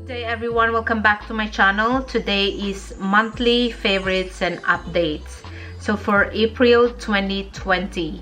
Good day everyone, welcome back to my channel. Today is monthly favorites and updates. So for April 2020,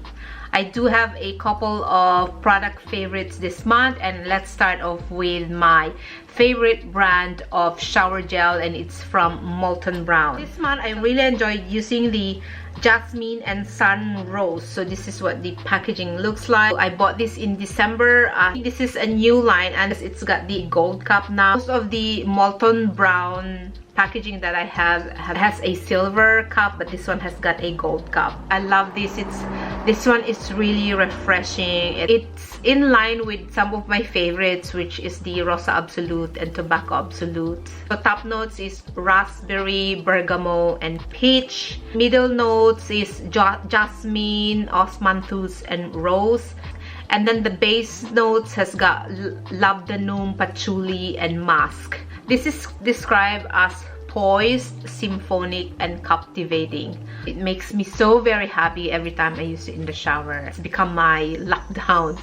I do have a couple of product favorites this month, and let's start off with my favorite brand of shower gel, and it's from Molton Brown. This month I really enjoyed using the Jasmine and Sun Rose. So this is what the packaging looks like. I bought this in December. This is a new line and it's got the gold cup now. Most of the Molton Brown packaging that I have has a silver cup, but this one has got a gold cup. I love this. This one is really refreshing. It's in line with some of my favorites, which is the Rosa Absolute and Tobacco Absolute. So top notes is raspberry, bergamot, and peach. Middle notes is jasmine, osmanthus, and rose. And then the base notes has got labdanum, patchouli, and musk. This is described as poised, symphonic, and captivating. It makes me so very happy every time I use it in the shower. It's become my lockdown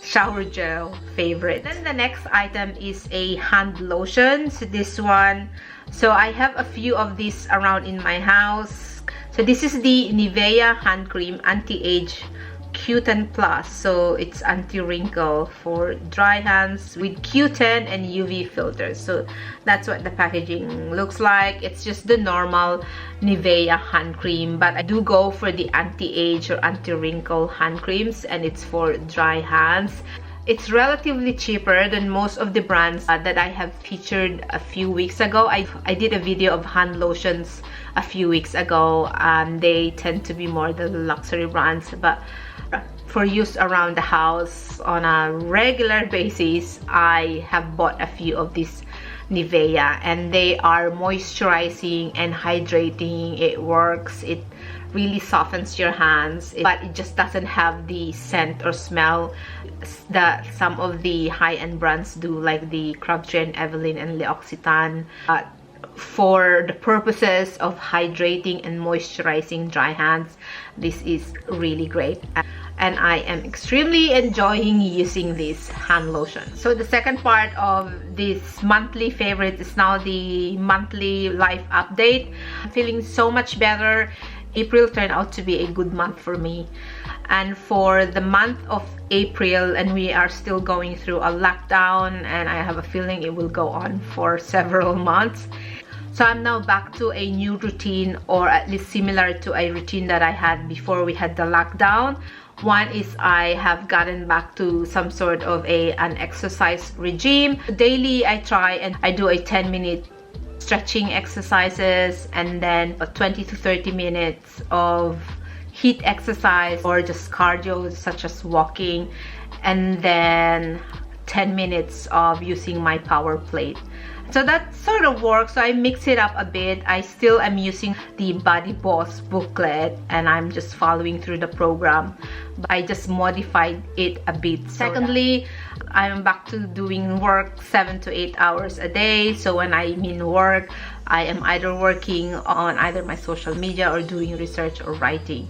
shower gel favorite. Then the next item is a hand lotion. So this one, so I have a few of these around in my house. So this is the Nivea hand cream anti-age Q10 Plus, so it's anti-wrinkle for dry hands with Q10 and UV filters. So that's what the packaging looks like. It's just the normal Nivea hand cream, but I do go for the anti-age or anti-wrinkle hand creams, and it's for dry hands. It's relatively cheaper than most of the brands that I have featured a few weeks ago. I did a video of hand lotions a few weeks ago, and they tend to be more the luxury brands, but for use around the house on a regular basis, I have bought a few of these Nivea, and they are moisturizing and hydrating. It works. It really softens your hands, but it just doesn't have the scent or smell that some of the high-end brands do, like the Crabtree and Evelyn and L'Occitane. For the purposes of hydrating and moisturizing dry hands, this is really great, and I am extremely enjoying using this hand lotion. So the second part of this monthly favorite is now the monthly life update. I'm feeling so much better. April turned out to be a good month for me, and for the month of April, and we are still going through a lockdown, and I have a feeling it will go on for several months. So I'm now back to a new routine, or at least similar to a routine that I had before we had the lockdown. One is I have gotten back to some sort of an exercise regime. Daily I try and I do a 10-minute stretching exercises, and then 20 to 30 minutes of HIIT exercise or just cardio such as walking, and then 10 minutes of using my power plate. So that sort of works. So I mix it up a bit. I still am using the Body Boss booklet, and I'm just following through the program. I just modified it a bit. Secondly, I'm back to doing work 7 to 8 hours a day. So when I mean work, I am either working on either my social media or doing research or writing.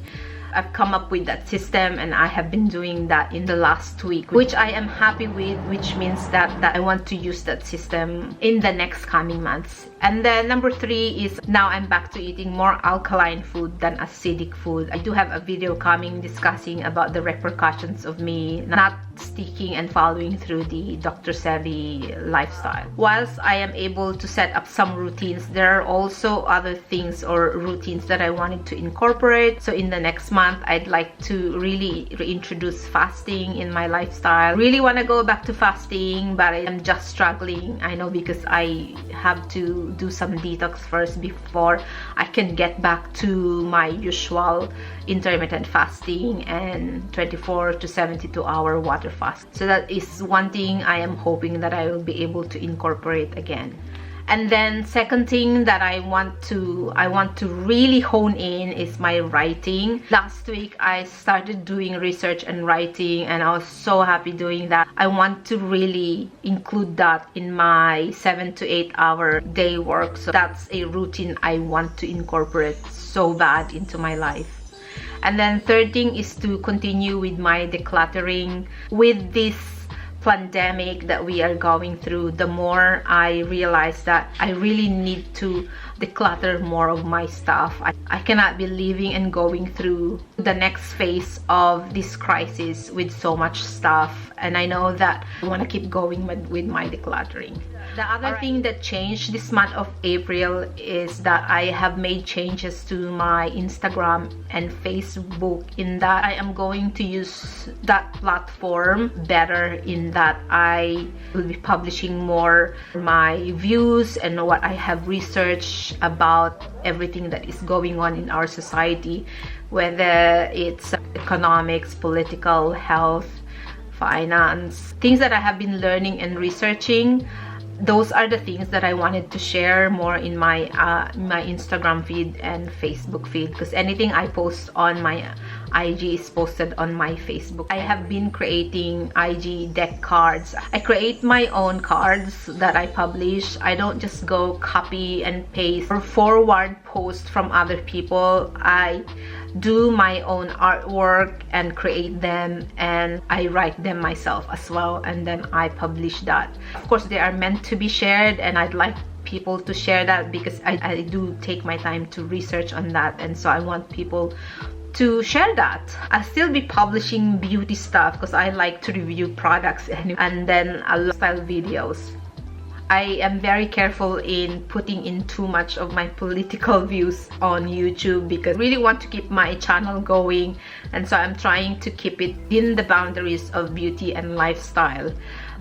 I've come up with that system, and I have been doing that in the last week, which I am happy with, which means that I want to use that system in the next coming months. And then number 3 is now I'm back to eating more alkaline food than acidic food. I do have a video coming discussing about the repercussions of me not sticking and following through the Dr. Sebi lifestyle. Whilst I am able to set up some routines, there are also other things or routines that I wanted to incorporate. So in the next month, I'd like to really reintroduce fasting in my lifestyle. Really want to go back to fasting, but I am just struggling. I know, because I have to do some detox first before I can get back to my usual intermittent fasting and 24 to 72 hour water fast. So that is one thing I am hoping that I will be able to incorporate again. And then second thing that I want to really hone in is my writing. Last week I started doing research and writing, and I was so happy doing that. I want to really include that in my 7 to 8 hour day work. So that's a routine I want to incorporate so bad into my life. And then third thing is to continue with my decluttering with this pandemic that we are going through, the more I realize that I really need to declutter more of my stuff. I cannot be living and going through the next phase of this crisis with so much stuff, and I know that I want to keep going with my decluttering. The other thing that changed this month of April is that I have made changes to my Instagram and Facebook, in that I am going to use that platform better, in that I will be publishing more my views and what I have researched about everything that is going on in our society, whether it's economics, political, health, finance, things that I have been learning and researching. Those are the things that I wanted to share more in my my Instagram feed and Facebook feed, because anything I post on my IG is posted on my Facebook. I have been creating IG deck cards. I create my own cards that I publish. I don't just go copy and paste or forward post from other people. I do my own artwork and create them, and I write them myself as well, and then I publish that. Of course, they are meant to be shared, and I'd like people to share that because I do take my time to research on that, and so I want people to share that. I'll still be publishing beauty stuff because I like to review products, and then lifestyle videos. I am very careful in putting in too much of my political views on YouTube because I really want to keep my channel going, and so I'm trying to keep it in the boundaries of beauty and lifestyle.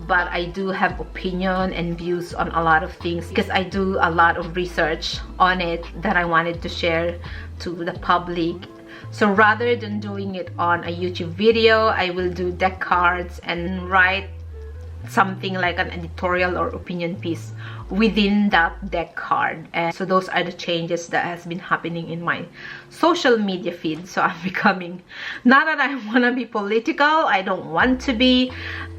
But I do have opinion and views on a lot of things because I do a lot of research on it that I wanted to share to the public. So rather than doing it on a YouTube video, I will do deck cards and write something like an editorial or opinion piece within that deck card. And so those are the changes that has been happening in my social media feed. So I'm becoming, not that I want to be political, I don't want to be,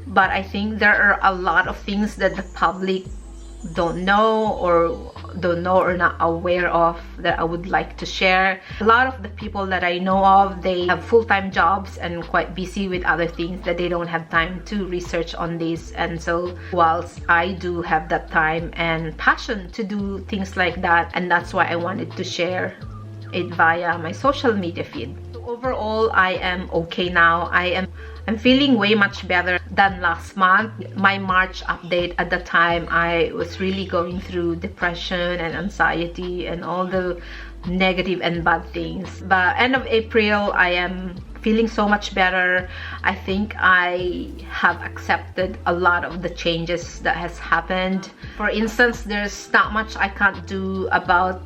but I think there are a lot of things that the public don't know or not aware of that I would like to share. A lot of the people that I know of, they have full-time jobs and quite busy with other things that they don't have time to research on this. And so whilst I do have that time and passion to do things like that, and that's why I wanted to share it via my social media feed. So overall, I am okay now. I'm feeling way much better than last month. My March update, at the time I was really going through depression and anxiety and all the negative and bad things. But end of April, I am feeling so much better. I think I have accepted a lot of the changes that has happened. For instance, there's not much I can't do about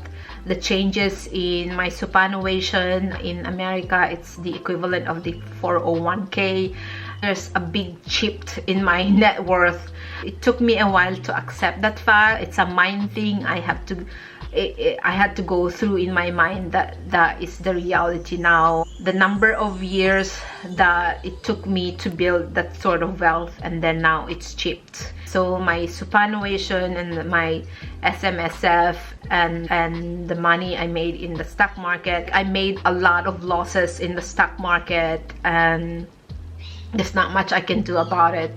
the changes in my superannuation. In America, it's the equivalent of the 401k. There's a big chip in my net worth. It took me a while to accept that fact. It's a mind thing. I had to go through in my mind that that is the reality now. The number of years that it took me to build that sort of wealth, and then now it's chipped. So my superannuation and my SMSF and the money I made in the stock market, I made a lot of losses in the stock market, and there's not much I can do about it.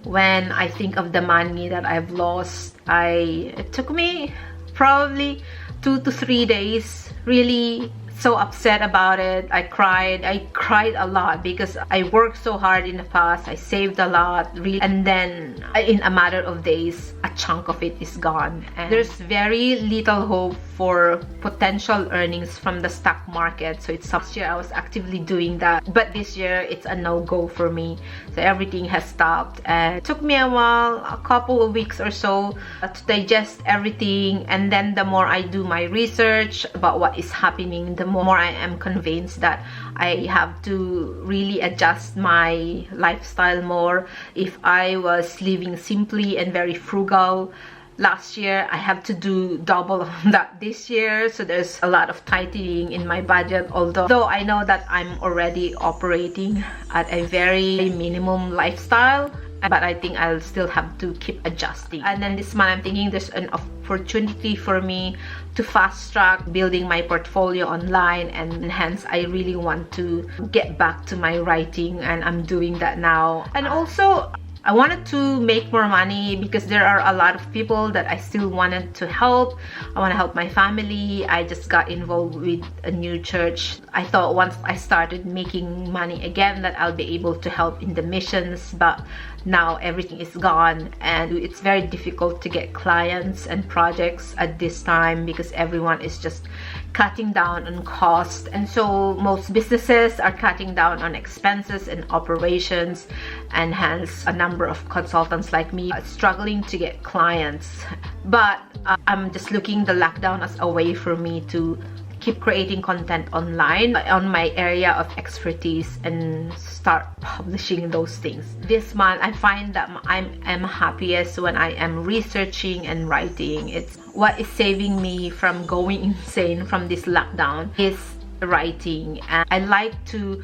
When I think of the money that I've lost, it took me probably 2 to 3 days, really so upset about it. I cried a lot because I worked so hard in the past. I saved a lot, really, and then in a matter of days, a chunk of it is gone. And there's very little hope for potential earnings from the stock market. So it's last year I was actively doing that, but this year it's a no-go for me. So everything has stopped, and it took me a while, a couple of weeks or so, to digest everything. And then the more I do my research about what is happening, the more I am convinced that I have to really adjust my lifestyle more. If I was living simply and very frugal last year, I have to do double of that this year. So there's a lot of tightening in my budget, although I know that I'm already operating at a very minimum lifestyle, but I think I'll still have to keep adjusting. And then this month I'm thinking there's an opportunity for me to fast track building my portfolio online, and hence I really want to get back to my writing, and I'm doing that now. And also I wanted to make more money because there are a lot of people that I still wanted to help. I want to help my family. I just got involved with a new church. I thought once I started making money again that I'll be able to help in the missions, but now everything is gone and it's very difficult to get clients and projects at this time because everyone is just cutting down on cost, and so most businesses are cutting down on expenses and operations, and hence a number of consultants like me are struggling to get clients. But I'm just looking the lockdown as a way for me to keep creating content online on my area of expertise and start publishing those things. This month I find that I'm happiest when I am researching and writing. It's what is saving me from going insane from this lockdown is writing, and I like to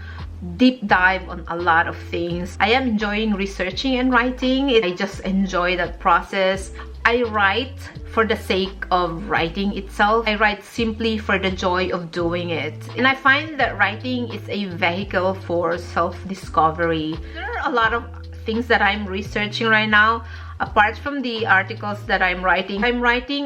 deep dive on a lot of things. I am enjoying researching and writing. I just enjoy that process. I write for the sake of writing itself. I write simply for the joy of doing it. And I find that writing is a vehicle for self-discovery. There are a lot of things that I'm researching right now. Apart from the articles that I'm writing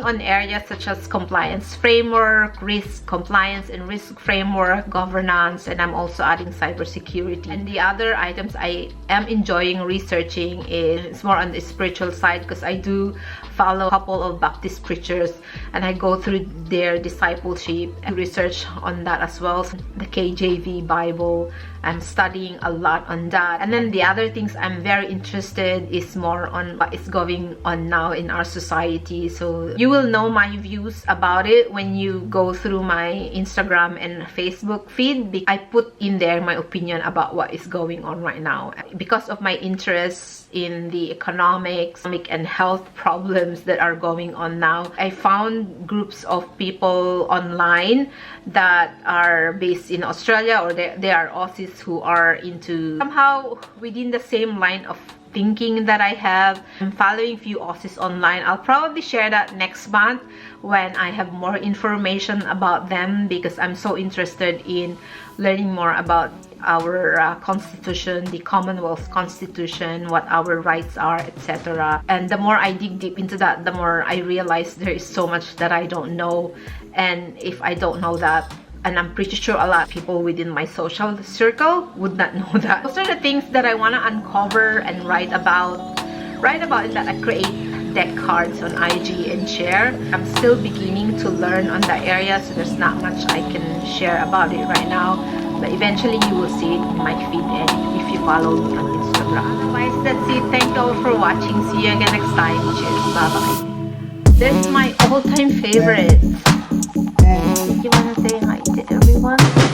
on areas such as compliance framework, risk compliance and risk framework, governance, and I'm also adding cybersecurity. And the other items I am enjoying researching is more on the spiritual side, because I do follow a couple of Baptist preachers and I go through their discipleship and research on that as well. So the KJV Bible, I'm studying a lot on that. And then the other things I'm very interested is more on what is going on now in our society. So you will know my views about it when you go through my Instagram and Facebook feed. I put in there my opinion about what is going on right now. Because of my interest in the economic and health problems that are going on now, I found groups of people online that are based in Australia, or they are Aussies who are into somehow within the same line of thinking that I have. I'm following few Aussies online. I'll probably share that next month when I have more information about them, because I'm so interested in learning more about our constitution, the Commonwealth Constitution, what our rights are, etc. And the more I dig deep into that, the more I realize there is so much that I don't know. And if I don't know that, and I'm pretty sure a lot of people within my social circle would not know that. Those are the things that I want to uncover and write about in that I create deck cards on IG and share. I'm still beginning to learn on that area, so there's not much I can share about it right now, but eventually you will see it in my feed and if you follow me on Instagram. Otherwise, that's it. Thank you all for watching. See you again next time. Cheers. Bye bye. This is my all-time favorite. You want to say hi to everyone?